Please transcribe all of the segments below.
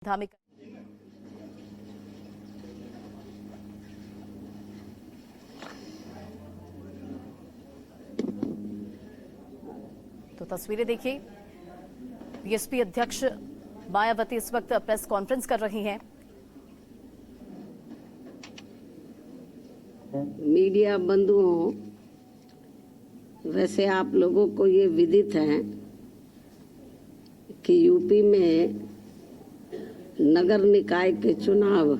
धामिक तो तस्वीरें देखिए, बीएसपी अध्यक्ष मायावती इस वक्त प्रेस कॉन्फ्रेंस कर रही हैं। मीडिया बंधुओं, वैसे आप लोगों को ये विदित है कि यूपी में नगर निकाय के चुनाव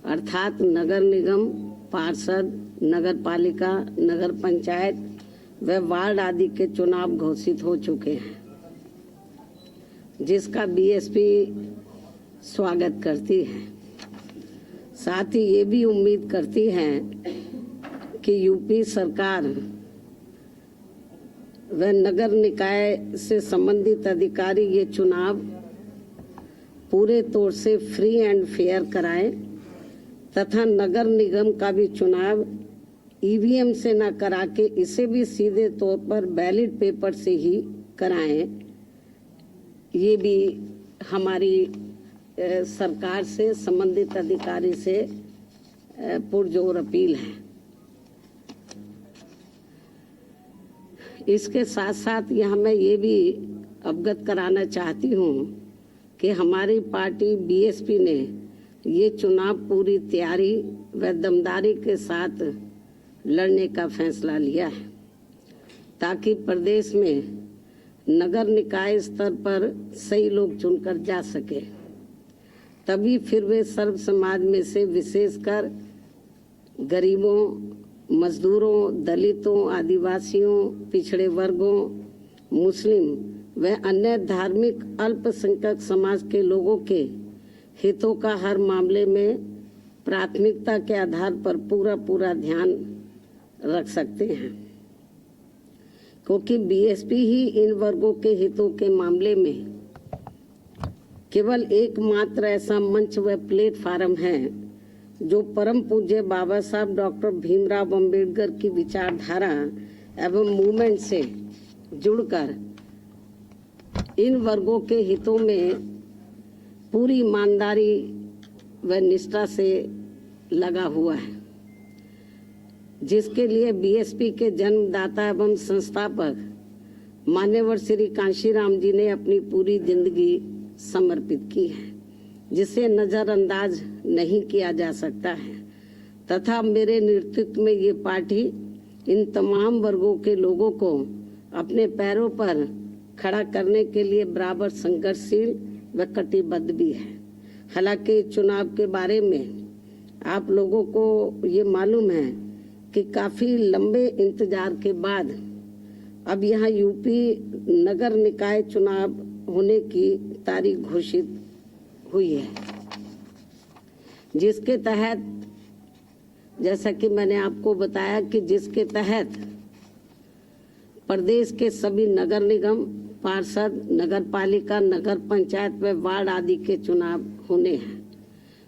अर्थात नगर निगम, पार्षद, नगर पालिका, नगर पंचायत व वार्ड आदि के चुनाव घोषित हो चुके हैं, जिसका बीएसपी स्वागत करती है। साथ ही ये भी उम्मीद करती है कि यूपी सरकार व नगर निकाय से संबंधित अधिकारी ये चुनाव पूरे तौर से फ्री एंड फेयर कराएं तथा नगर निगम का भी चुनाव ईवीएम से न करा के इसे भी सीधे तौर पर बैलेट पेपर से ही कराएं। ये भी हमारी सरकार से संबंधित अधिकारी से पुरजोर अपील है। इसके साथ साथ यहाँ मैं ये भी अवगत कराना चाहती हूँ कि हमारी पार्टी बीएसपी ने ये चुनाव पूरी तैयारी व दमदारी के साथ लड़ने का फैसला लिया है, ताकि प्रदेश में नगर निकाय स्तर पर सही लोग चुनकर जा सके। तभी फिर वे सर्व समाज में से विशेषकर गरीबों, मजदूरों, दलितों, आदिवासियों, पिछड़े वर्गों, मुस्लिम व अन्य धार्मिक अल्पसंख्यक समाज के लोगों के हितों का हर मामले में प्राथमिकता के आधार पर पूरा ध्यान रख सकते हैं, क्योंकि बीएसपी ही इन वर्गों के हितों के मामले में केवल एकमात्र ऐसा मंच व प्लेटफार्म है जो परम पूज्य बाबा साहब डॉक्टर भीमराव अंबेडकर की विचारधारा एवं मूवमेंट से जुड़कर इन वर्गों के हितों में पूरी ईमानदारी व निष्ठा से लगा हुआ है, जिसके लिए बीएसपी के जन्मदाता एवं संस्थापक मान्यवर श्री कांशीराम जी ने अपनी पूरी जिंदगी समर्पित की है, जिसे नजरअंदाज नहीं किया जा सकता है। तथा मेरे नेतृत्व में ये पार्टी इन तमाम वर्गों के लोगों को अपने पैरों पर खड़ा करने के लिए बराबर संघर्षशील व कटिबद्ध भी है। हालांकि चुनाव के बारे में आप लोगों को ये मालूम है कि काफी लंबे इंतजार के बाद अब यहाँ यूपी नगर निकाय चुनाव होने की तारीख घोषित हुई है, जिसके तहत जैसा कि मैंने आपको बताया कि जिसके तहत प्रदेश के सभी नगर निगम, पार्षद, नगर पालिका, नगर पंचायत व वार्ड आदि के चुनाव होने हैं,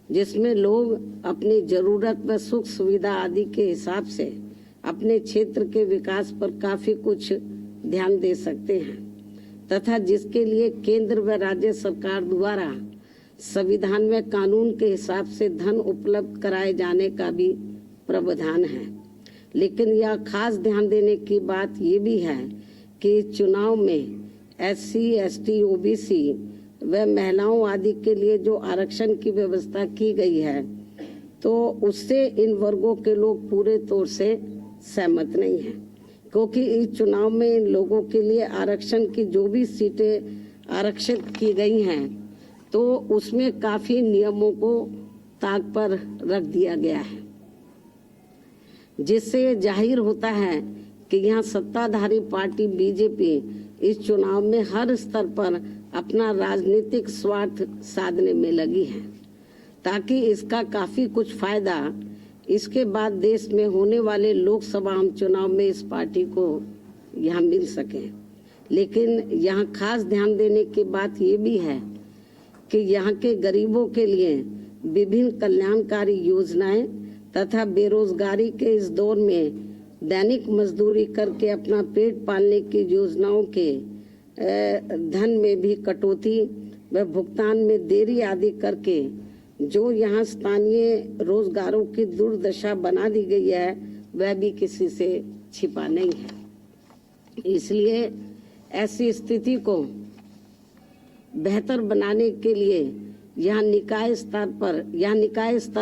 जिसमें लोग अपनी जरूरत व सुख सुविधा आदि के हिसाब से अपने क्षेत्र के विकास पर काफी कुछ ध्यान दे सकते हैं, तथा जिसके लिए केंद्र व राज्य सरकार द्वारा संविधान में कानून के हिसाब से धन उपलब्ध कराए जाने का भी प्रावधान है। लेकिन यह खास ध्यान देने की बात ये भी है कि चुनाव में SC, ST, OBC व महिलाओं आदि के लिए जो आरक्षण की व्यवस्था की गई है, तो उससे इन वर्गों के लोग पूरे तौर से सहमत नहीं हैं, क्योंकि इस चुनाव में इन लोगों के लिए आरक्षण की जो भी सीटें आरक्षित की गई हैं, तो उसमें काफी नियमों को ताक पर रख दिया गया है, जिससे जाहिर होता है कि यहाँ सत्ताधारी पार्टी बीजेपी इस चुनाव में हर स्तर पर अपना राजनीतिक स्वार्थ साधने में लगी है, ताकि इसका काफी कुछ फायदा इसके बाद देश में होने वाले लोकसभा चुनाव में इस पार्टी को यहाँ मिल सके। लेकिन यहाँ खास ध्यान देने की बात ये भी है कि यहाँ के गरीबों के लिए विभिन्न कल्याणकारी योजनाएं तथा बेरोजगारी के इस दौर में दैनिक मजदूरी करके अपना पेट पालने की योजनाओं के धन में भी कटौती व भुगतान में देरी आदि करके जो यहाँ स्थानीय रोजगारों की दुर्दशा बना दी गई है वह भी किसी से छिपा नहीं है। इसलिए ऐसी स्थिति को बेहतर बनाने के लिए यहाँ निकाय स्तर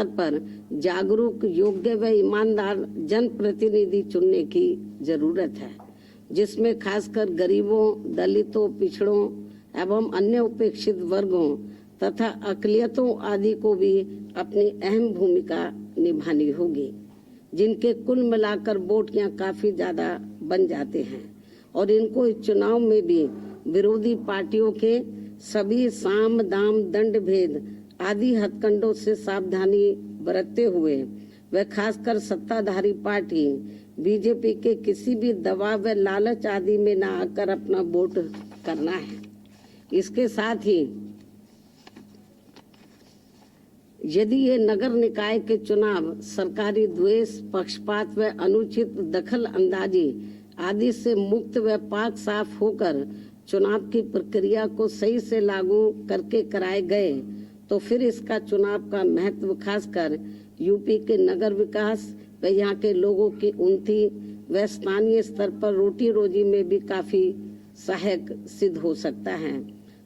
पर जागरूक, योग्य व ईमानदार जनप्रतिनिधि चुनने की जरूरत है, जिसमें खासकर गरीबों, दलितों, पिछड़ों एवं अन्य उपेक्षित वर्गों तथा अकलियतों आदि को भी अपनी अहम भूमिका निभानी होगी, जिनके कुल मिलाकर वोट यहाँ काफी ज्यादा बन जाते हैं और इनको इस चुनाव में भी विरोधी पार्टियों के सभी साम दाम दंड भेद आदि हथकंडों से सावधानी बरतते हुए व खासकर सत्ताधारी पार्टी बीजेपी के किसी भी दबाव व लालच आदि में न आकर अपना वोट करना है। इसके साथ ही यदि ये नगर निकाय के चुनाव सरकारी द्वेष, पक्षपात व अनुचित दखल अंदाजी आदि से मुक्त व पाक साफ होकर चुनाव की प्रक्रिया को सही से लागू करके कराए गए तो फिर इसका चुनाव का महत्व खासकर यूपी के नगर विकास व यहाँ के लोगों की उन्नति व स्थानीय स्तर पर रोटी रोजी में भी काफी सहायक सिद्ध हो सकता है।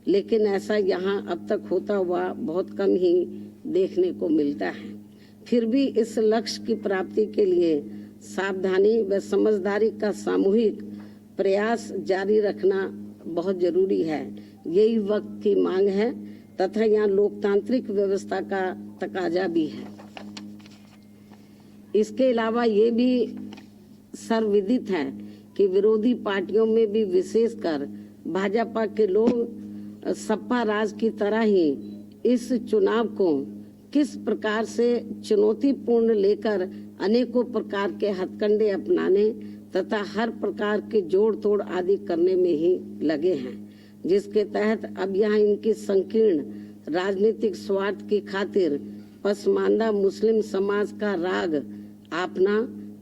लेकिन ऐसा यहाँ अब तक होता हुआ बहुत कम ही देखने को मिलता है। फिर भी इस लक्ष्य की प्राप्ति के लिए सावधानी व समझदारी का सामूहिक प्रयास जारी रखना बहुत जरूरी है। यही वक्त की मांग है तथा यहाँ लोकतांत्रिक व्यवस्था का तकाजा भी है। इसके अलावा ये भी सर्वविदित है कि विरोधी पार्टियों में भी विशेषकर भाजपा के लोग सपा राज की तरह ही इस चुनाव को किस प्रकार से चुनौतीपूर्ण लेकर अनेकों प्रकार के हथकंडे अपनाने तथा हर प्रकार के जोड़ तोड़ आदि करने में ही लगे हैं, जिसके तहत अब यहाँ इनकी संकीर्ण राजनीतिक स्वार्थ की खातिर पसमानदा मुस्लिम समाज का राग आपना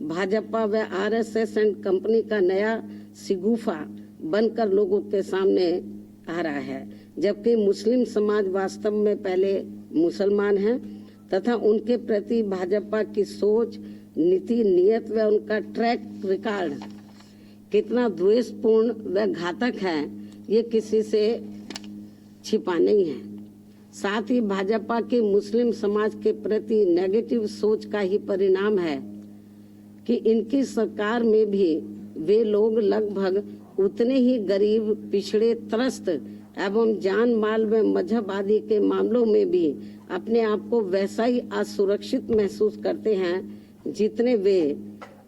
भाजपा व आरएसएस एंड कंपनी का नया सिगुफा बनकर लोगों के सामने आ रहा है, जबकि मुस्लिम समाज वास्तव में पहले मुसलमान हैं तथा उनके प्रति भाजपा की सोच, नीति, नियत व उनका ट्रैक रिकॉर्ड कितना द्वेषपूर्ण व घातक है ये किसी से छिपा नहीं है। साथ ही भाजपा के मुस्लिम समाज के प्रति नेगेटिव सोच का ही परिणाम है कि इनकी सरकार में भी वे लोग लगभग उतने ही गरीब, पिछड़े, त्रस्त एवं जान माल व मजहब आदि के मामलों में भी अपने आप को वैसा ही असुरक्षित महसूस करते हैं जितने वे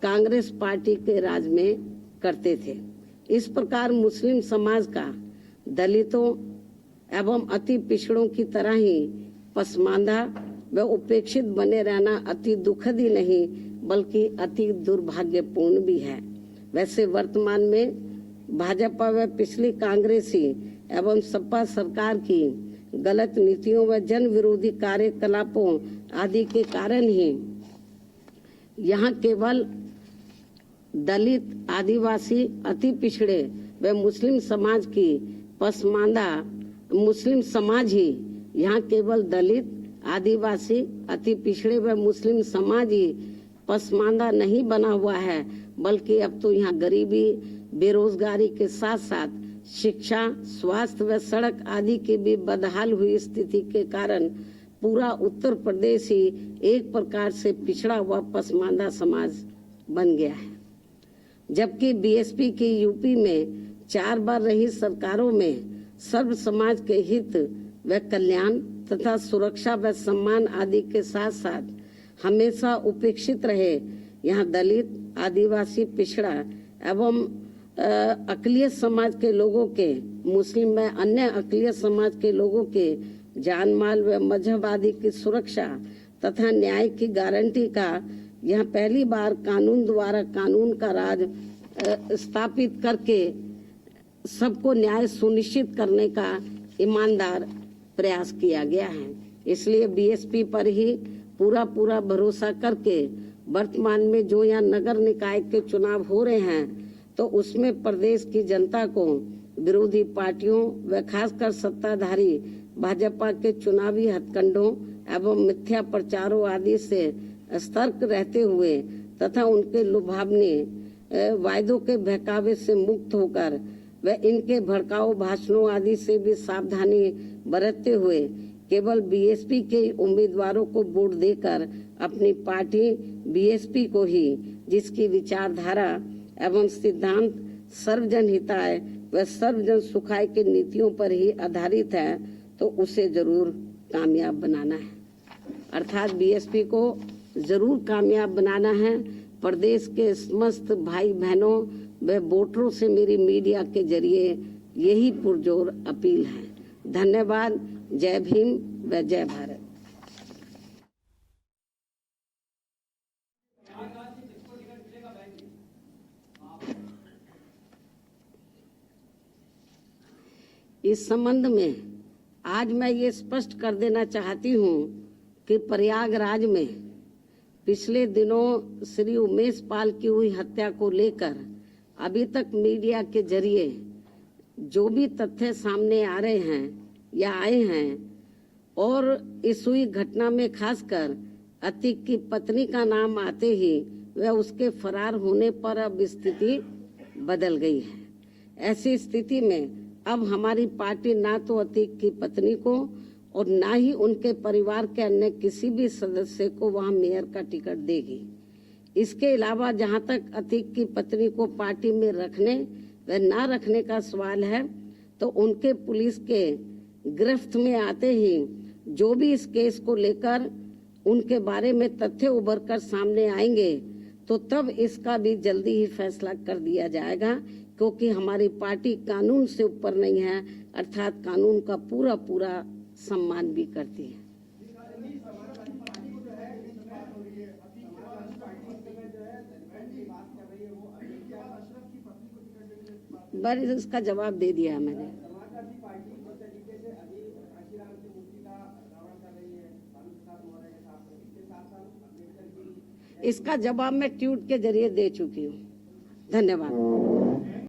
कांग्रेस पार्टी के राज में करते थे। इस प्रकार मुस्लिम समाज का दलितों एवं अति पिछड़ों की तरह ही पसमानदा व उपेक्षित बने रहना अति दुखद ही नहीं बल्कि अति दुर्भाग्यपूर्ण भी है। वैसे वर्तमान में भाजपा व पिछली कांग्रेसी एवं सपा सरकार की गलत नीतियों व जन विरोधी कार्यकलापों आदि के कारण ही यहाँ केवल दलित, आदिवासी, अति पिछड़े व मुस्लिम समाज की पसमानदा मुस्लिम समाज ही यहाँ केवल दलित, आदिवासी, अति पिछड़े व मुस्लिम समाज ही पसमानदा नहीं बना हुआ है बल्कि अब तो यहाँ गरीबी, बेरोजगारी के साथ साथ शिक्षा, स्वास्थ्य व सड़क आदि की भी बदहाल हुई स्थिति के कारण पूरा उत्तर प्रदेश ही एक प्रकार से पिछड़ा हुआ पसमानदा समाज बन गया है। जबकि बीएसपी की यूपी में 4 बार रही सरकारों में सर्व समाज के हित व कल्याण तथा सुरक्षा व सम्मान आदि के साथ साथ हमेशा उपेक्षित रहे यहाँ दलित, आदिवासी, पिछड़ा एवं अकलियत समाज के लोगों के, मुस्लिम व अन्य अकलियत समाज के लोगों के जान माल व मजहब आदि की सुरक्षा तथा न्याय की गारंटी का यहाँ पहली बार कानून द्वारा कानून का राज स्थापित करके सबको न्याय सुनिश्चित करने का ईमानदार प्रयास किया गया है। इसलिए बीएसपी पर ही पूरा भरोसा करके वर्तमान में जो यहाँ नगर निकाय के चुनाव हो रहे हैं तो उसमें प्रदेश की जनता को विरोधी पार्टियों व खासकर सत्ताधारी भाजपा के चुनावी हथकंडों एवं मिथ्या प्रचारों आदि से सतर्क रहते हुए तथा उनके लुभावने वायदों के बहकावे से मुक्त होकर व इनके भड़काऊ भाषणों आदि से भी सावधानी बरतते हुए केवल बीएसपी के उम्मीदवारों को वोट देकर अपनी पार्टी बीएसपी को ही, जिसकी विचारधारा एवं सिद्धांत सर्वजन हिताय व सर्वजन सुखाय की नीतियों पर ही आधारित है, तो उसे जरूर कामयाब बनाना है। अर्थात बीएसपी को जरूर कामयाब बनाना है। प्रदेश के समस्त भाई बहनों व वोटरों से मेरी मीडिया के जरिए यही पुरजोर अपील है। धन्यवाद। जय भीम व जय भारत। इस संबंध में आज मैं ये स्पष्ट कर देना चाहती हूँ कि प्रयागराज में पिछले दिनों श्री उमेश पाल की हुई हत्या को लेकर अभी तक मीडिया के जरिए जो भी तथ्य सामने आ रहे हैं या आए हैं, और इस हुई घटना में खासकर अतीक की पत्नी का नाम आते ही वह उसके फरार होने पर अब स्थिति बदल गई है। ऐसी स्थिति में अब हमारी पार्टी ना तो अतीक की पत्नी को और ना ही उनके परिवार के अन्य किसी भी सदस्य को वहां मेयर का टिकट देगी। इसके अलावा जहां तक अतीक की पत्नी को पार्टी में रखने व ना रखने का सवाल है, तो उनके पुलिस के गिरफ्त में आते ही जो भी इस केस को लेकर उनके बारे में तथ्य उभर कर सामने आएंगे, तो तब इसका भी जल्दी ही फैसला कर दिया जाएगा, क्योंकि हमारी पार्टी कानून से ऊपर नहीं है, अर्थात कानून का पूरा पूरा सम्मान भी करती है। बस इसका जवाब दे दिया मैंने। इसका जवाब मैं ट्वीट के जरिए दे चुकी हूँ। धन्यवाद।